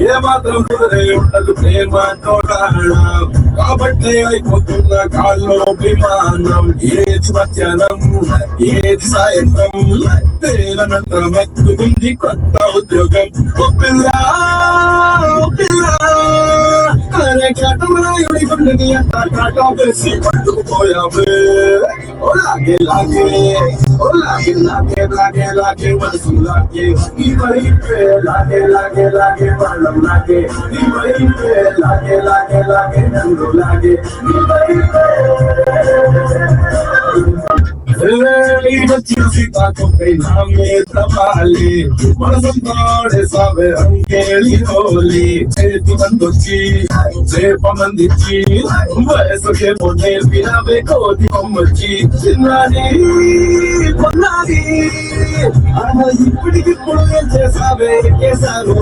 ఏ మాత్రం కుదరే ఉండదు ప్రేమ తోడాడం కాబట్టి అయిపోతున్న కాల్లో విమానం ఏది మధ్యాహ్నం ఏది సాయంత్రం తేలనంత మత్తుకుంది కొత్త ఉద్యోగం ఓ పిల్ల ఓ పిల్ల అరే కటమరాయుడి గుండెని అంతా కాటా వేసి పట్టుకుపోయావే ఓ లాగే లాగే ఓ లాగే లాగే లాగే లాగే మనసు లాగే ఈ వైపే లాగే లాగే లాగే వాళ్ళం లాగే ఈ వైపే లాగే లాగే లాగే నన్ను లాగే ఈ వైపే మనసంతాడే సావే అంకేళి హోలీ చేతి మందొచ్చి చేప మందిచ్చి వయసుకే నేర్పినవే కోతి కొమ్మొచ్చి చిన్నది పొన్నాది ఇప్పటికిప్పుడు ఏం చేసావే చేశాను